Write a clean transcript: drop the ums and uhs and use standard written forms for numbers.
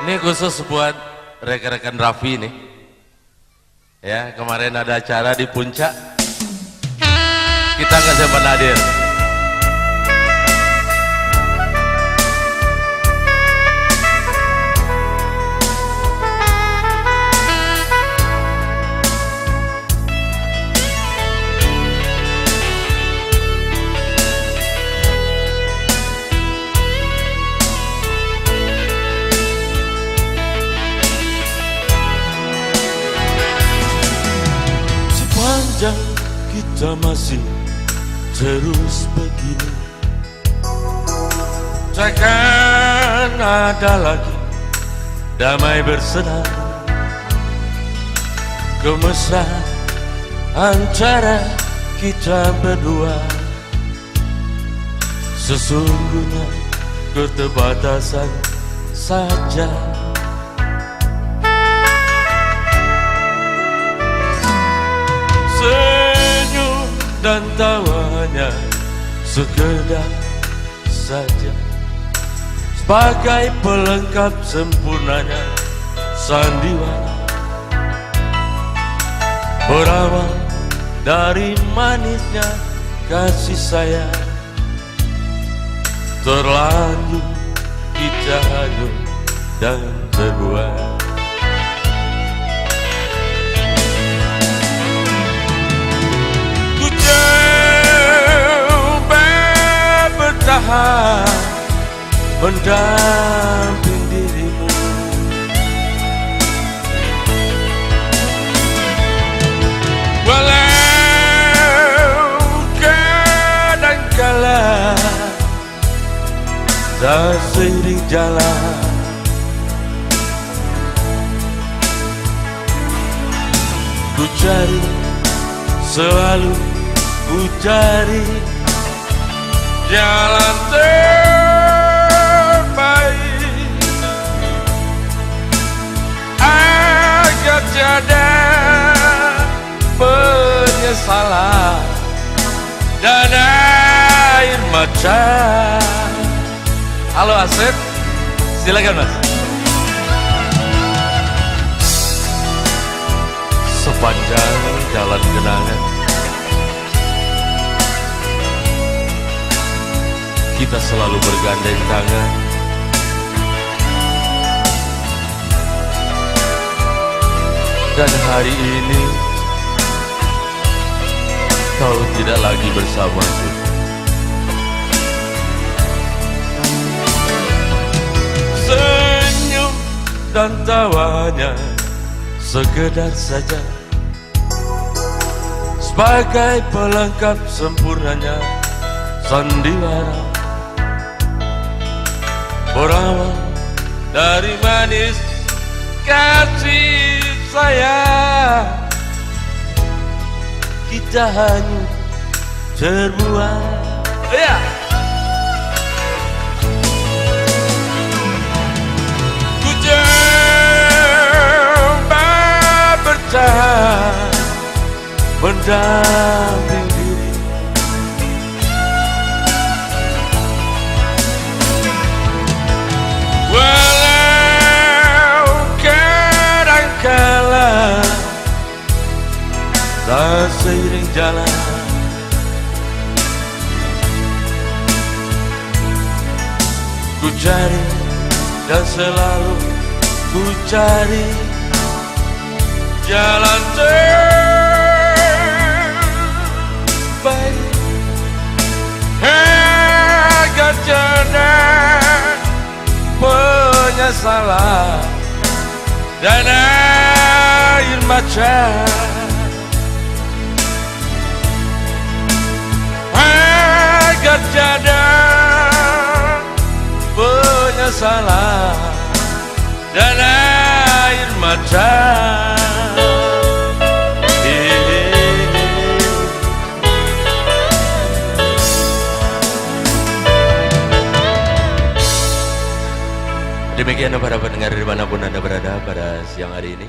Ini khusus buat rekan-rekan Raffi nih. Ya, kemarin ada acara di Puncak. Kita nggak sempat hadir. Sepanjang kita masih terus begini, takkan ada lagi damai bersenang, kemesraan antara kita berdua. Sesungguhnya keterbatasan saja. Senyum dan tawanya sekedar saja, sebagai pelengkap sempurnanya sandiwara. Berawal dari manisnya kasih sayang, terlanjur kita hanyut dan terbuai. Mendamping dirimu, walau kadangkala tak seiring jalan. Ku cari, selalu ku cari jalan terbaik agar tiada penyesalan dan air mata. Halo Asep, silakan Mas. Sepanjang jalan kenangan kita selalu bergandeng tangan, dan hari ini kau tidak lagi bersamaku. Senyum dan tawanya sekedar saja, sebagai pelengkap sempurnanya sandiwara. Berawal dari manis kasih sayang, kita hanyut terbuai. Iya. Ku coba bertahan, mendamping diri, walau kadangkala tak seiring jalan. Ku cari dan selalu ku cari jalan terbaik agar tiada penyesalan dan air mata, agar tiada penyesalan dan air mata. Demikian para pendengar dimanapun Anda berada pada siang hari ini.